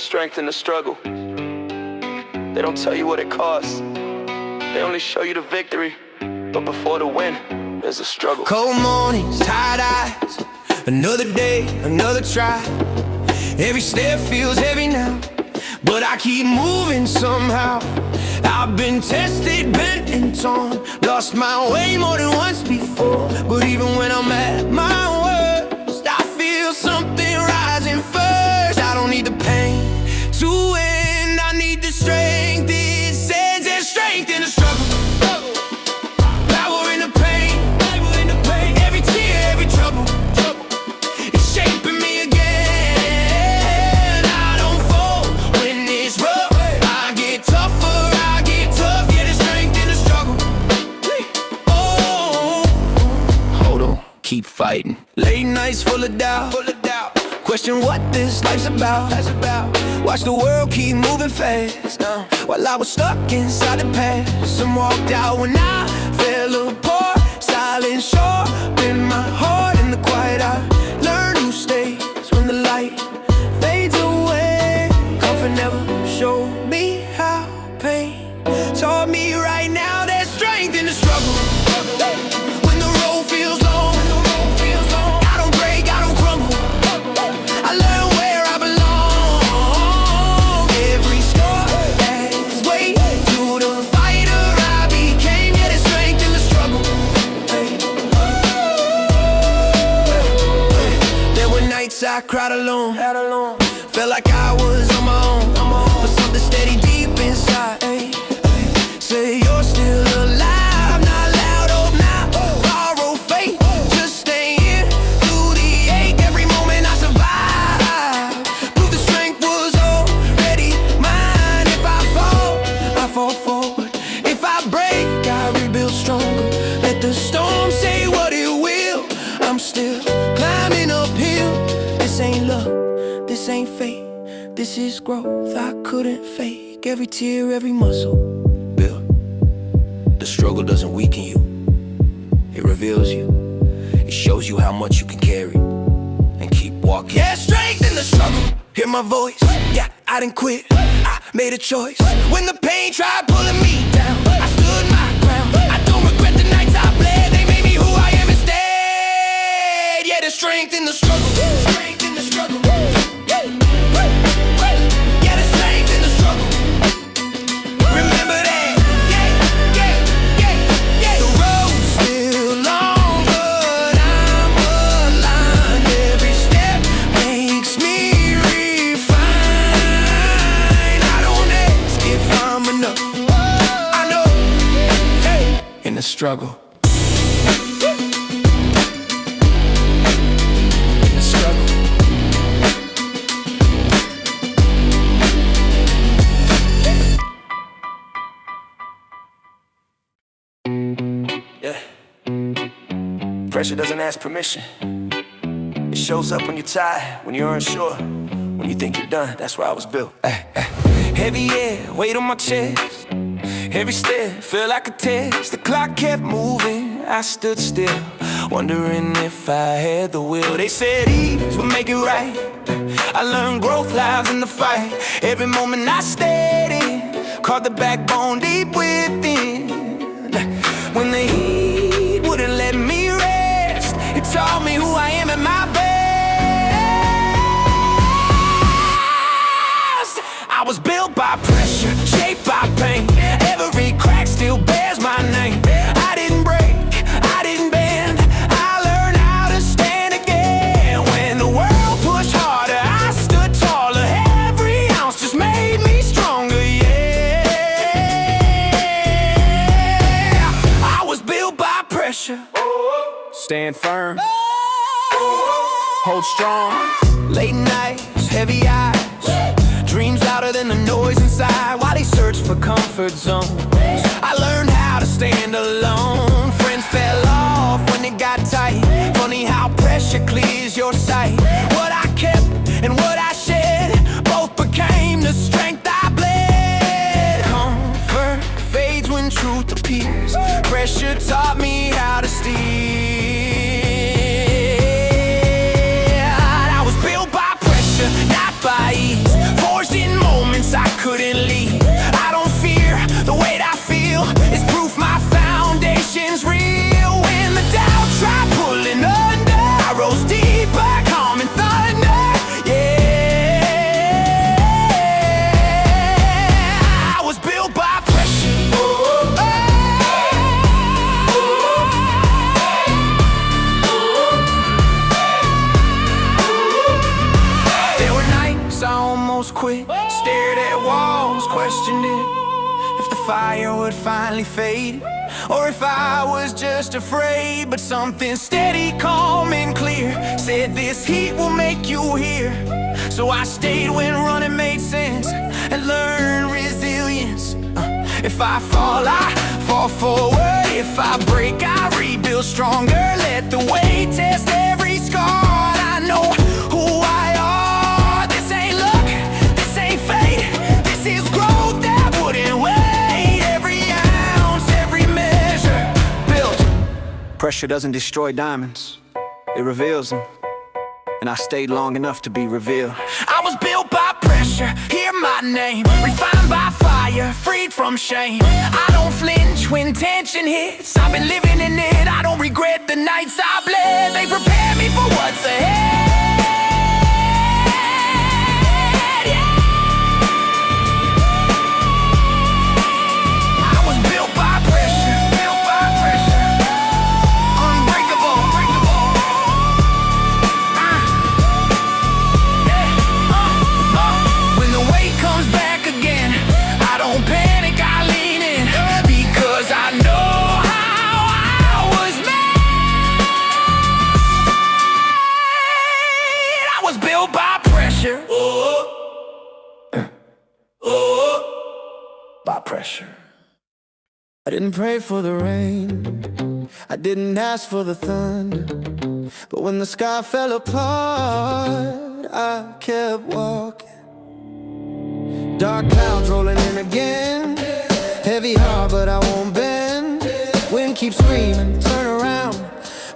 strength in the struggle. They don't tell you what it costs. They only show you the victory. But before the win, there's a struggle. Cold mornings, tired eyes, another day, another try. Every step feels heavy now, but I keep moving somehow. I've been tested, bent and torn, lost my way more than once before. But even when I'm at my worst, I feel something rising first. I don't need the pain to win, I need the strength. It says there's strength in the struggle, power in the pain, every tear, every trouble. It's shaping me again. I don't fall when it's rough. I get tougher, I get tough. Yeah, there's strength in the struggle. Oh, hold on, keep fighting. Late nights full of doubt, question what this life's about. Watch the world keep moving fast, while I was stuck inside the past. Some walked out when I fell apart. Silent shore in my heart, in the quiet I learn who stays when the light fades away. Comfort never showed me how pain taught me. Right now there's strength in the struggle. When the road feels long, I don't break, I don't crumble. I learn where I belong. Every scar has weight to the fighter I became. Yeah, there's strength in the struggle. There were nights I cried alone, felt like I was on my own, but something steady deep inside say you're still alive. Not loud, hope not borrow faith, just stay in through the ache. Every moment I survive, prove the strength was already mine. If I fall forward. If I break, I rebuild stronger. Let the storm say what it will, I'm still climbing uphill. This ain't luck, this ain't fate, this is growth I couldn't fake. Every tear, every muscle built. The struggle doesn't weaken you, it reveals you. It shows you how much you can carry and keep walking. Yeah, strength in the struggle. Hear my voice, yeah, I didn't quit, I made a choice. When the pain tried pulling me down, I stood my ground. I don't regret the nights I bled, they made me who I am instead. Yeah, there's strength in the struggle. Strength in the struggle. Yeah, there's strength in the struggle. Remember that. The road's still long, but I'm aligned. Every step makes me refine. I don't ask if I'm enough, I know, in the struggle. In the struggle. Yeah. Pressure doesn't ask permission. It shows up when you're tired, when you're unsure, when you think you're done. That's why I was built. Heavy air, weight on my chest. Every step felt like a test. The clock kept moving, I stood still, wondering if I had the will. They said ease would make it right. I learned growth lies in the fight. Every moment I stayed in, caught the backbone deep within. When the heat wouldn't let me rest, it taught me who I am at my best. I was built by pressure, shaped by pain. Every crack still bears my name. I didn't break, I didn't bend, I learned how to stand again. When the world pushed harder, I stood taller. Every ounce just made me stronger, yeah. I was built by pressure. Stand firm, hold strong. Late nights, heavy eyes, dreams louder than the noise inside. While they search for comfort zones, I learned how to stand alone. Friends fell off when it got tight. Funny how pressure clears your sight. What I kept and what I shed both became the strength I bled. Comfort fades when truth appears. Pressure taught me how to steer. I was built by pressure, not by ease. Forged almost quit. Stared at walls, questioned it, if the fire would finally fade, or if I was just afraid. But something steady, calm and clear said this heat will make you here. So I stayed when running made sense and learned resilience. If I fall, I fall forward. If I break, I rebuild stronger. Let the weight test every scar. I know who I are. This ain't luck, this ain't fate. This is growth that wouldn't wait. Every ounce, every measure built. Pressure doesn't destroy diamonds, it reveals them. And I stayed long enough to be revealed. I was built by pressure, hear my name. Refined by fire, freed from shame. I don't flinch when tension hits. I've been living in it, I don't regret the nights I bled. They prepare me for what's ahead. Built by pressure. By pressure. I didn't pray for the rain, I didn't ask for the thunder, but when the sky fell apart, I kept walking. Dark clouds rolling in again, heavy heart but I won't bend. Wind keeps screaming, turn around,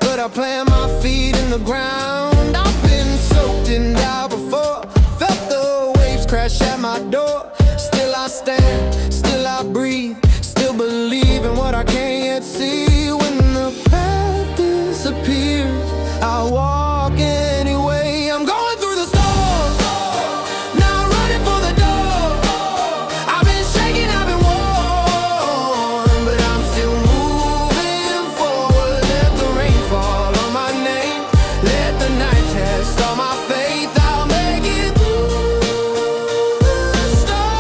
but I plant my feet in the ground. I've been soaked in doubt before, felt the waves crash at my door. Still I stand, still I breathe, still believe in what I can't yet see. When the path disappears, I walk anyway. I'm going through the storm, now I'm running for the door. I've been shaking, I've been worn, but I'm still moving forward. Let the rain fall on my name, let the night test all my faith. I'll make it through the storm.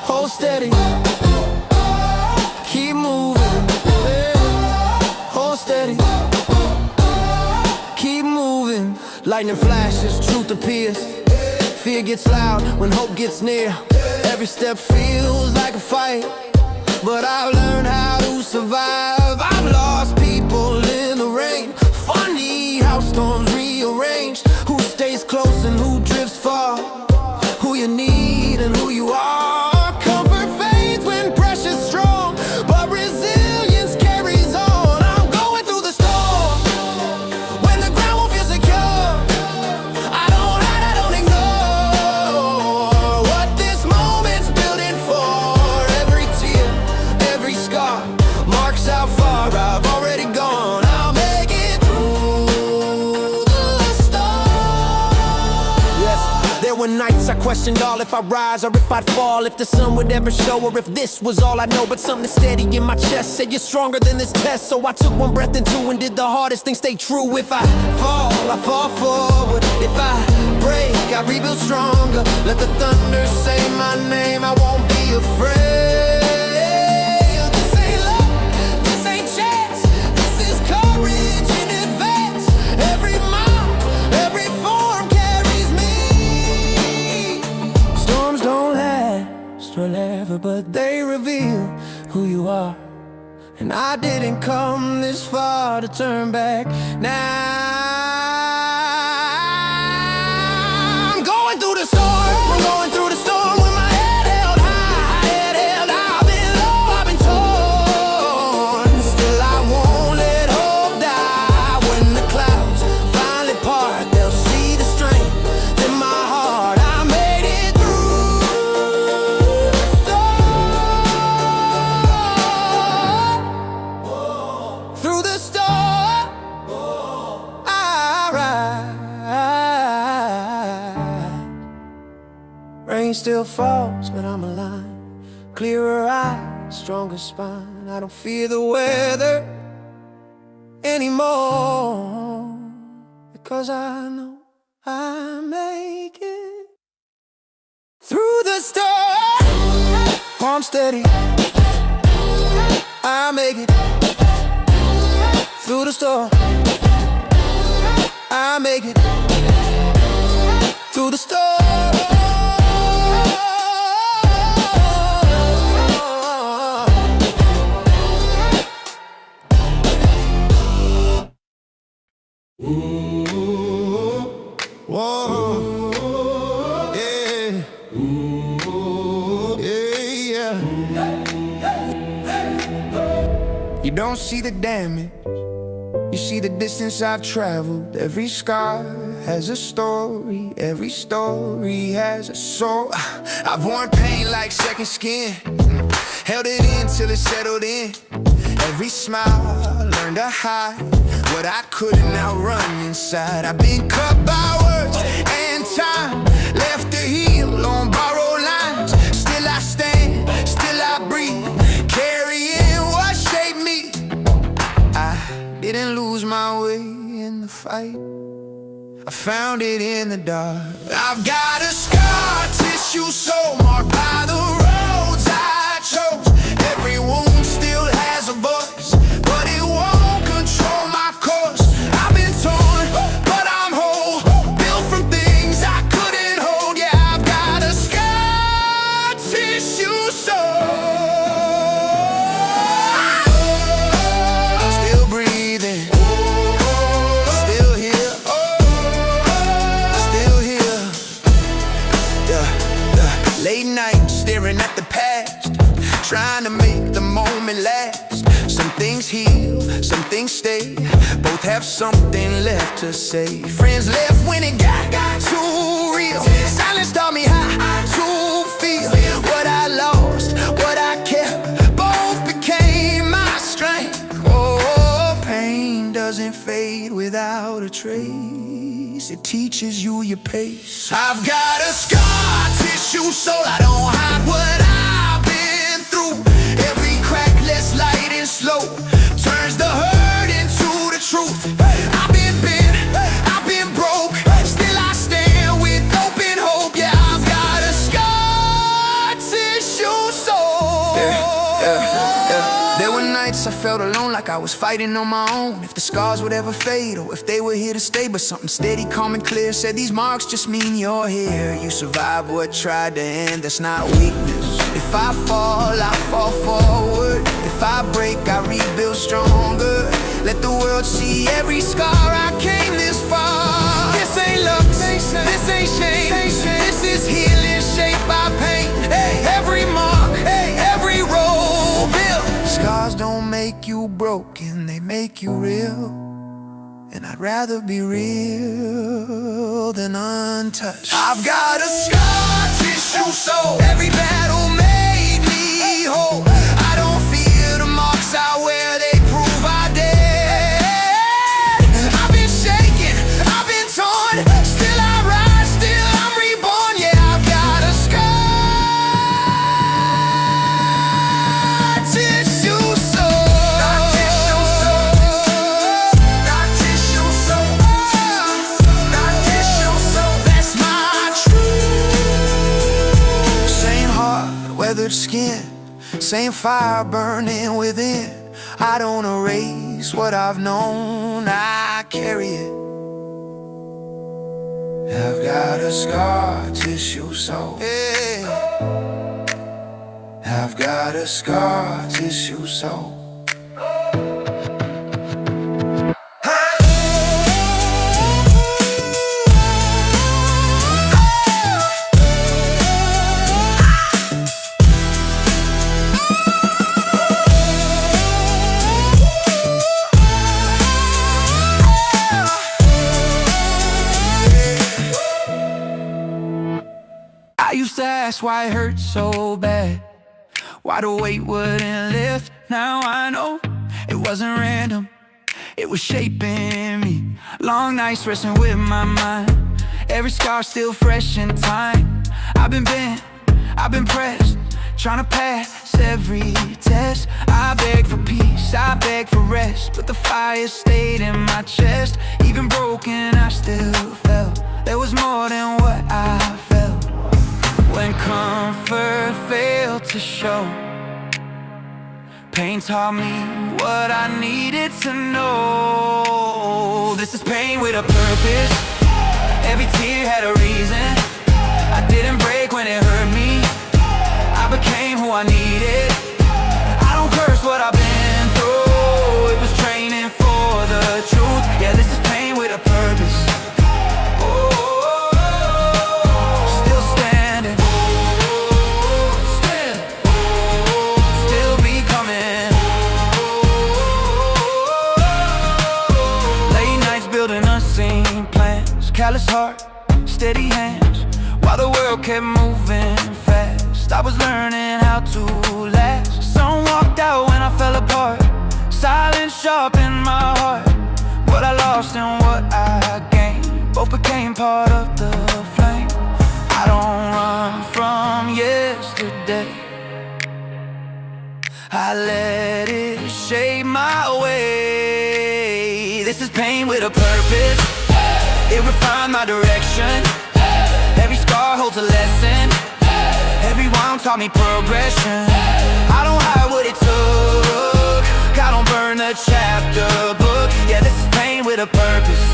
Hold steady, keep moving. Hold steady, keep moving. Lightning flashes, truth appears. Fear gets loud when hope gets near. Every step feels like a fight, but I've learned how to survive. I've lost people in the rain. Funny how storms rearrange. Who stays close and who drifts far, who you need and who you are. Comfort fades when pressure's strong, but resilience carries on. I'm going through the storm, when the ground won't feel secure. I don't hide, I don't ignore what this moment's building for. Every tear, every scar marks how far I've already gone. I'll make it through the storm. Yes, there were nights I questioned all, if I rise or if I'd fall, if the sun would ever show, or if this was all I know. But something steady in my chest said you're stronger than this test. So I took one breath and two and did the hardest thing, stay true. If I fall, I fall forward. If I break, I rebuild stronger. Let the thunder say my name, I won't be afraid. This ain't luck, this ain't chance, this is courage in advance. Every mile, every form carries me. Storms don't last forever, but they reveal who you are. And I didn't come this far to turn back now. I'm going through the storm, I'm going through the storm with my head held high, head held high. I've been low, I've been torn, still I won't let hope die. When the clouds finally part, they'll see the strength in my heart. I made it through the storm, through the storm. I ride. Rain still falls, but I'm alive. Clearer eyes, stronger spine. I don't fear the weather anymore, because I know I make it through the storm. I'm steady. I make it through the storm. I make it through the storm. Whoa, yeah, yeah, yeah. You don't see the damage, you see the distance I've traveled. Every scar has a story, every story has a soul. I've worn pain like second skin, held it in till it settled in. Every smile learned to hide what I couldn't outrun inside. I've been cut by words and time, left to heal on borrowed lines. Still I stand, still I breathe, carrying what shaped me. I didn't lose my way in the fight, I found it in the dark. I've got a scar tissue so marked by the roads I chose. Every wound still has a voice, but it won't control my course. I've been torn, but I'm whole, built from things I couldn't hold. Yeah, I've got a scar tissue soul. Still breathing, still here, still here. Yeah. Late night staring at the past, trying to make the moment last. Some things heal, some things stay, both have something left to say. Friends left when it got too real, silence taught me how to feel. What I lost, what I kept, both became my strength. Oh, pain doesn't fade without a trace, it teaches you your pace. I've got a scar tissue soul, I don't hide what I've been through. Every crack less light and slow turns the hurt into the truth. I've been bent, I've been broke, still I stand with open hope. Yeah, I've got a scar tissue soul. There were nights I felt alone, like I was fighting on my own. If the scars would ever fade, or if they were here to stay. But something steady, calm and clear said these marks just mean you're here. You survived what tried to end, that's not weakness. If I fall, I fall forward. If I break, I rebuild stronger. Let the world see every scar, I came this far. This ain't luck, this ain't shame, this is healing shaped by pain. Every mark, every roll built. Scars don't make you broken, they make you real. And I'd rather be real than untouched. I've got a scar tissue soul, every battle made me whole. I don't fear the marks I wear, they prove I dare. I've been shaken, I've been torn, still I rise, still I'm reborn. Yeah, I've got a scar tissue soul. Weathered skin, same fire burning within. I don't erase what I've known, I carry it. I've got a scar tissue soul. Yeah. I've got a scar tissue soul. I used to ask why it hurt so bad, why the weight wouldn't lift. Now I know it wasn't random, it was shaping me. Long nights wrestling with my mind, every scar still fresh in time. I've been bent, I've been pressed, trying to pass every test. I beg for peace, I beg for rest, but the fire stayed in my chest. Even broken, I still felt there to show. Pain taught me what I needed to know. This is pain with a purpose. Every tear had a reason. I didn't break when it hurt me. I became who I needed. I don't curse what I've been through. It was training for the truth. Yeah, this is pain with a purpose. Still standing. Still becoming. Late nights building unseen plans. Callous heart, steady hands. While the world kept moving fast, I was learning how to last. Sun walked out when I fell apart. Silence sharpened my heart. What I lost and what I gained both became part of the flame. I don't run from yesterday. I let it shape my way. This is pain with a purpose. It refined my direction. Every scar holds a lesson. Every wound taught me progression. I don't hide what it took. I don't burn the chapter book. Yeah, this is pain with a purpose.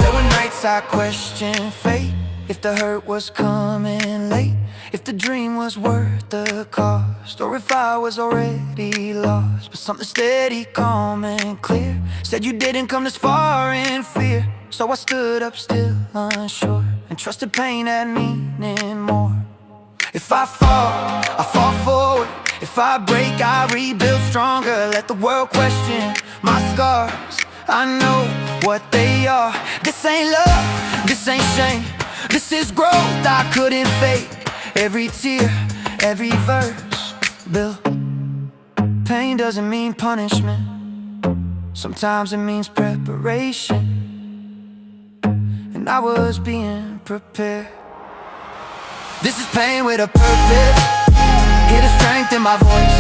There were nights I questioned fate. If the hurt was coming late, if the dream was worth the cost, or if I was already lost. But something steady, calm and clear said you didn't come this far in fear. So I stood up still unsure and trusted pain had meaning more. If I fall forward. If I break, I rebuild stronger. Let the world question my scars. I know what they are. This ain't love, this ain't shame. This is growth I couldn't fake. Every tear, every verse built. Pain doesn't mean punishment. Sometimes it means preparation. And I was being prepared. This is pain with a purpose. Hear the strength in my voice.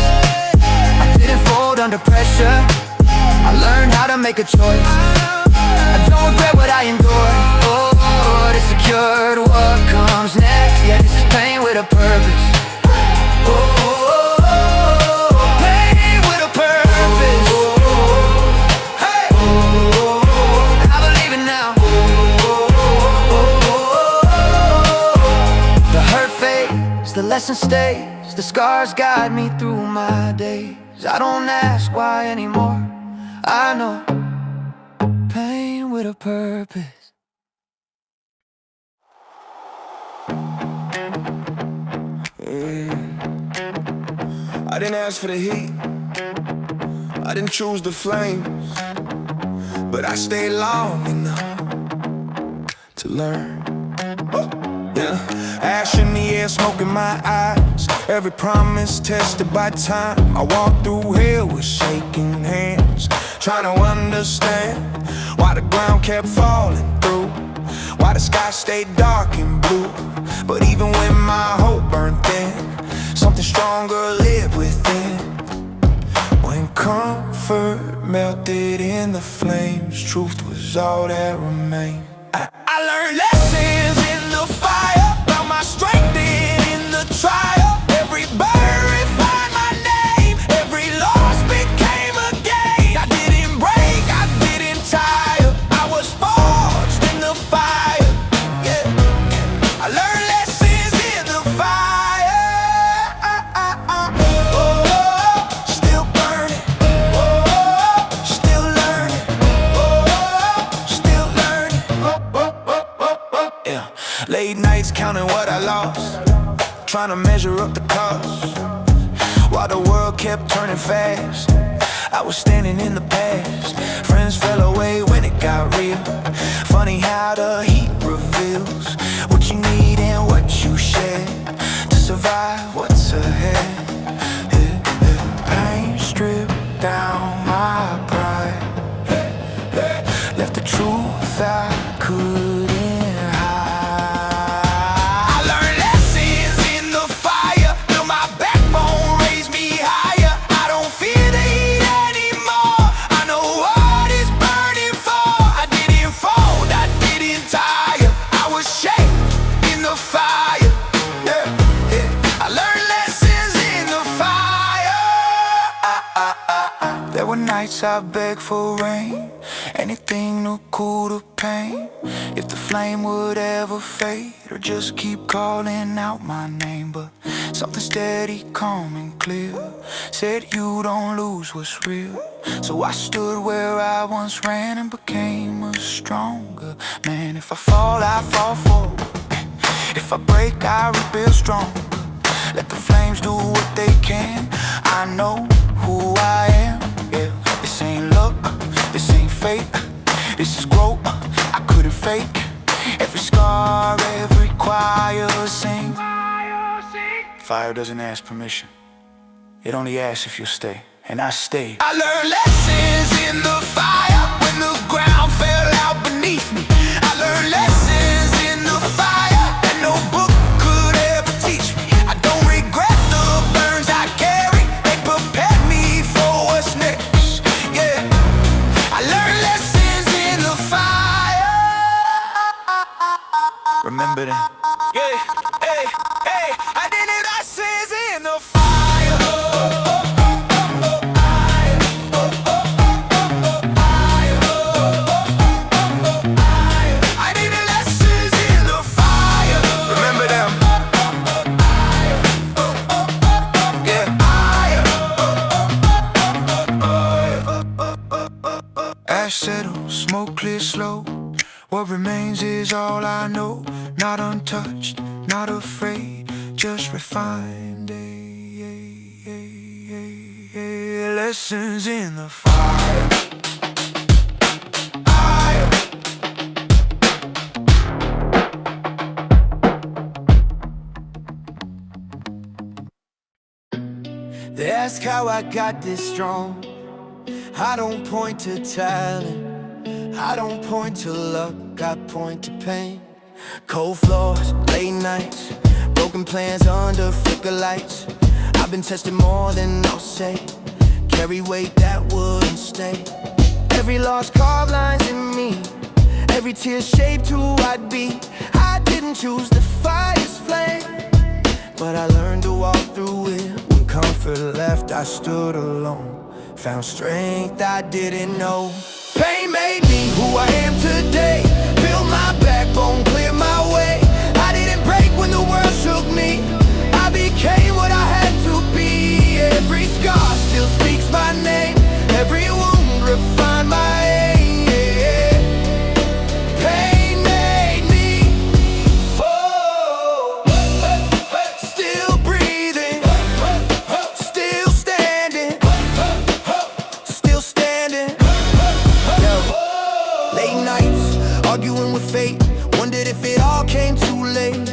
I didn't fold under pressure. I learned how to make a choice. I don't regret what I endured. Oh, it secured what comes next. Yeah, this is pain with a purpose. Pain with a purpose. Hey, I believe it now. The hurt fades, the lesson stays. The scars guide me through my days. I don't ask why anymore. I know pain with a purpose. I didn't ask for the heat, I didn't choose the flames, but I stayed long enough to learn. Yeah. Ash in the air, smoke in my eyes. Every promise tested by time. I walked through hell with shaking hands, trying to understand why the ground kept falling through, why the sky stayed dark and blue. But even when my hope burned thin, something stronger lived within. When comfort melted in the flames, truth was all that remained. I learned lessons in the fire, found my strength in the trial. Every bird refined my name, every loss became a gain. I didn't break, I didn't tire, I was forged in the fire. Yeah, I learned lessons in the fire. Still burning, still learning, still learning. Yeah, late nights counting what I lost, trying to measure up the cost, while the world kept turning fast. I was standing in the past. Friends fell away when it got real. Funny how the heat reveals what you need and what you share to survive what's ahead. Pain stripped down my pride, left the truth I couldn't hide. I learned lessons in the fire, built my backbone, raised me higher. I don't fear the heat anymore. I know what is burning for. I didn't fold, I didn't tire. I was shaped in the fire. nights I beg for rain, anything to cool the pain. If the flame would ever fade or just keep calling out my name. But something steady, calm and clear said you don't lose what's real. So I stood where I once ran and became a stronger man. If I fall, I fall forward. If I break, I rebuild stronger. Let the flames do what they can. I know who I am, yeah. This ain't luck, this ain't fate. This is growth, I couldn't fake. Every scar, every choir sings. Fire doesn't ask permission, it only asks if you'll stay. And I stayed. I learned lessons in the fire when the ground fell out beneath me. I learned lessons in the fire that no book could ever teach me. I don't regret the burns I carry, they prepared me for what's next, yeah. I learned lessons in the fire. Remember that? Yeah, hey, hey, I did it, lessons in the fire. Ash settles, smoke clear slow. What remains is all I know. Not untouched, not afraid, just refined. Lessons in the fire. They ask how I got this strong. I don't point to talent, I don't point to luck, I point to pain. Cold floors, late nights, broken plans under flicker lights. I've been tested more than I'll say, carry weight that wouldn't stay. Every lost carved lines in me, every tear shaped who I'd be. I didn't choose the fire's flame, but I learned to walk through it. When comfort left, I stood alone, found strength I didn't know. Pain made me who I am today, built my backbone, cleared my way. I didn't break when the world shook me, I became what I had to be. Every scar still speaks my name, every wound refined my aim, yeah. Pain made me, oh, still breathing, still standing, still standing. Yo. Late nights, arguing with fate, wondered if it all came too late,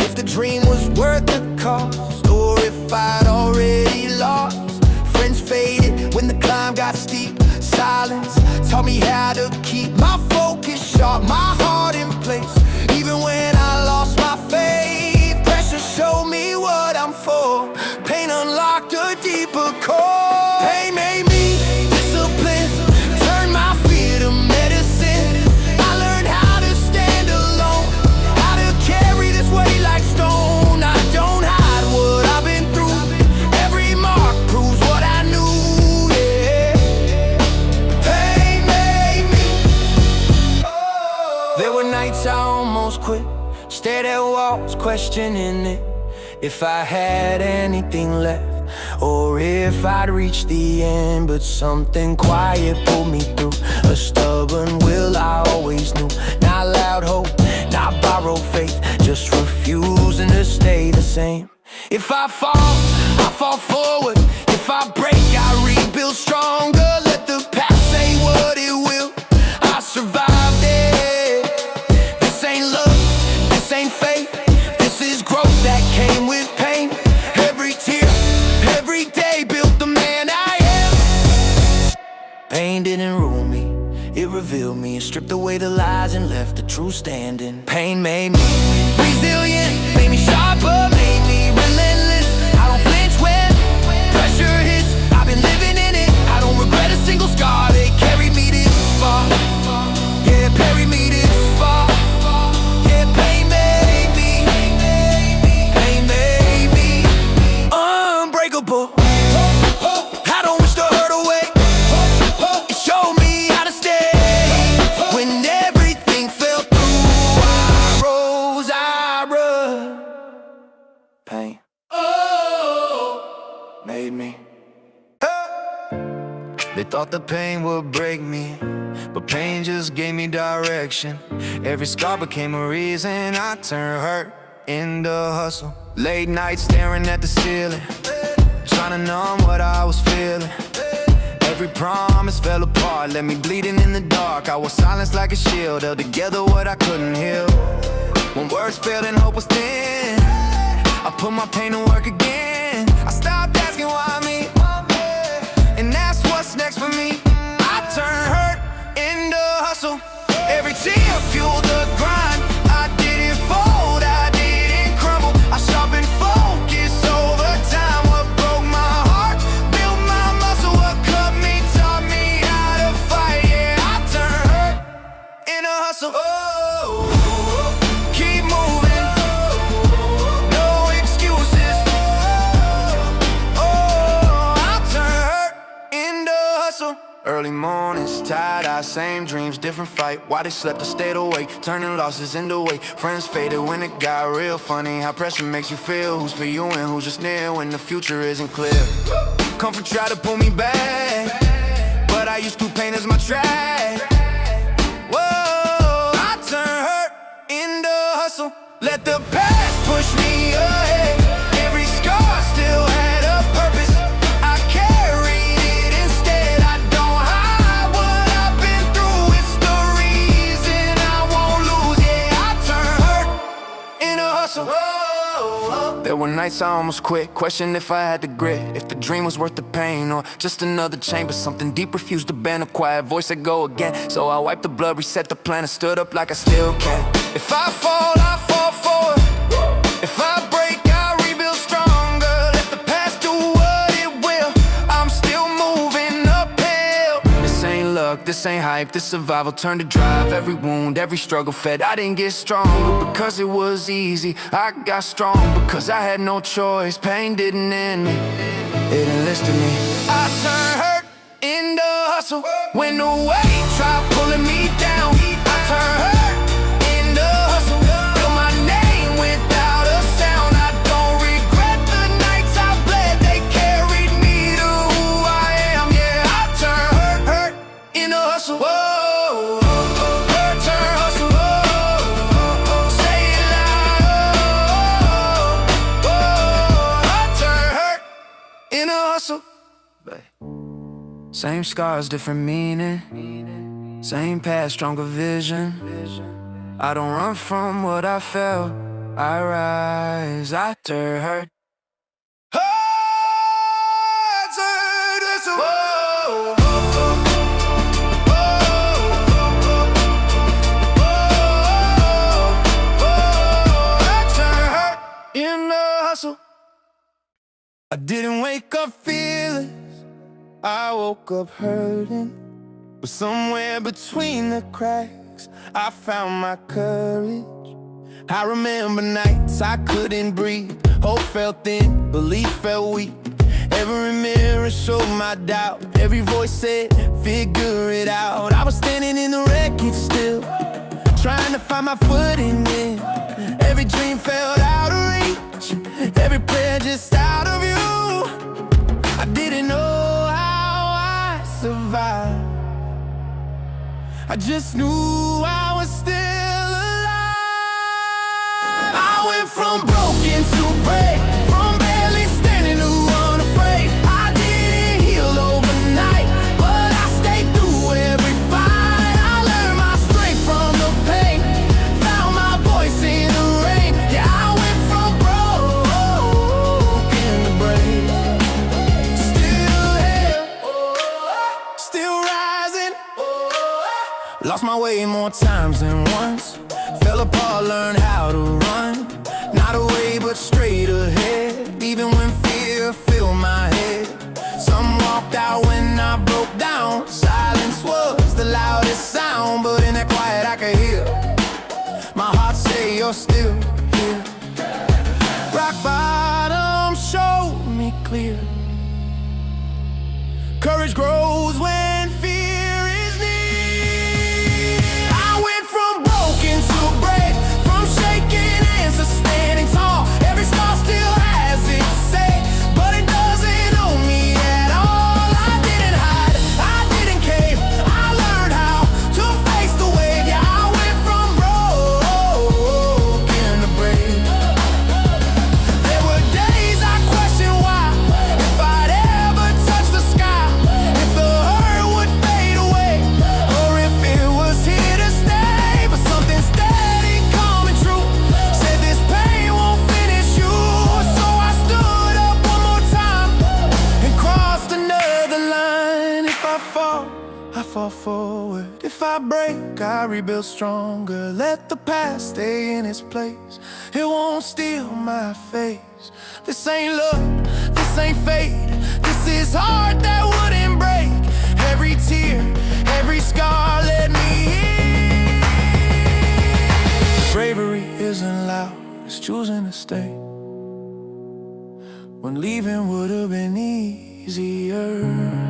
if the dream was worth the cost, or if I'd already lost. Friends faded when the climb got steep. Silence taught me how to keep my focus sharp, my heart in place, even when I lost my faith. Pressure showed me what I'm for, pain unlocked a deeper core. Pain made me discipline, turned my fear to medicine. I learned how to stand alone, how to carry this weight like stone. I don't hide what I've been through, every mark proves what I knew, yeah. Pain made me, oh. There were nights I almost quit, stared at walls questioning it, if I had anything left, or if I'd reach the end. But something quiet pulled me through, a stubborn will I always knew. Not loud hope, not borrowed faith, just refusing to stay the same. If I fall forward. If I break, I rebuild stronger. Let the past say what it will, I survived it. This ain't love, this ain't faith, this is growth that came with pain. Every tear, every day built the man I am. Pain didn't rule me, it revealed me. It stripped away the lies and left the truth standing. Pain made me resilient, made me sharper, made me relentless. I don't flinch when pressure hits, I've been living in it. I don't regret a single scar, they carried me this far. Yeah, carried me this far. Yeah, pain made me, pain made me unbreakable. I don't wish the hurt away, Thought the pain would break me, but pain just gave me direction. Every scar became a reason I turned hurt into hustle. Late nights staring at the ceiling, trying to numb what I was feeling. Every promise fell apart, left me bleeding in the dark. I was silenced like a shield, held together what I couldn't heal. When words failed and hope was thin, I put my pain to work again. I stopped asking why me, and asked what's next for me. I turned hurt into hustle. Every tear fueled the grind. I didn't fold, I didn't crumble. I sharpened focus over time. What broke my heart built my muscle. What cut me taught me how to fight. Yeah, I turned hurt into hustle. Keep moving, no excuses. I turned hurt into hustle. Early mornings, tired-eyed, same dreams, different fight. Why they slept or stayed awake, turning losses into weight. Friends faded when it got real. Funny how pressure makes you feel who's for you and who's just near when the future isn't clear. Comfort tried to pull me back, but I used to pain as my track. Whoa, I turned hurt into hustle. Let the past push me ahead. Every scar still had a purpose. I carried it instead. I don't hide what I've been through. It's the reason I won't lose. Yeah, I turned hurt into hustle. There were nights I almost quit, questioned if I had the grit, if the dream was worth the pain or just another chain. But something deep refused to bend, a quiet voice that go again. So I wiped the blood, reset the plan, and stood up like I still can. If I fall, I fall forward. If I break, I rebuild stronger. Let the past do what it will. I'm still moving uphill. This ain't luck, this ain't hype, this survival turned to drive. Every wound, every struggle fed. I didn't get stronger because it was easy. I got strong because I had no choice. Pain didn't end me, it enlisted me. I turned hurt into hustle. When the weight tried pulling me down, I turned hurt into hustle. Built my name without a sound. I don't regret the nights I bled. They carried me to who I am. Yeah, I turned hurt into hustle. Whoa, hurt turned hustle. Say it loud. I turned hurt into hustle. Same scars, different meaning. Same past, stronger vision. I don't run from what I felt, I rise. I turned hurt. I turned hustle. I turned hurt in the hustle. I didn't wake up feeling, I woke up hurting. But somewhere between the cracks, I found my courage. I remember nights I couldn't breathe. Hope felt thin, belief felt weak. Every mirror showed my doubt. Every voice said, figure it out. I was standing in the wreckage still, trying to find my footing in. Every dream felt out of reach, every prayer just out of view. I didn't know how I survived, I just knew I was still alive. I went from broken to brave, from barely standing to unafraid. I didn't heal overnight, but I stayed through every fight. I learned my strength from the pain, found my voice in the rain. Yeah, I went from broken to brave. Still here, still rising. Lost my way more times than once. Fell apart, learned how to run. Not away, but straight ahead. Even when fear filled my head. Some walked out when I broke down. Silence was the loudest sound, but in that quiet I could hear my heart say, you're still here. Rock bottom showed me clear. Courage grows when fear is near. I went from broken to brave, from shaking hands to standing tall. Every scar still has its say, but it doesn't own me at all. I didn't hide, I break, I rebuild stronger. Let the past stay in its place. It won't steal my face. This ain't love, this ain't fate. This is heart that wouldn't break. Every tear, every scar led me here. Bravery isn't loud, it's choosing to stay when leaving would have been easier.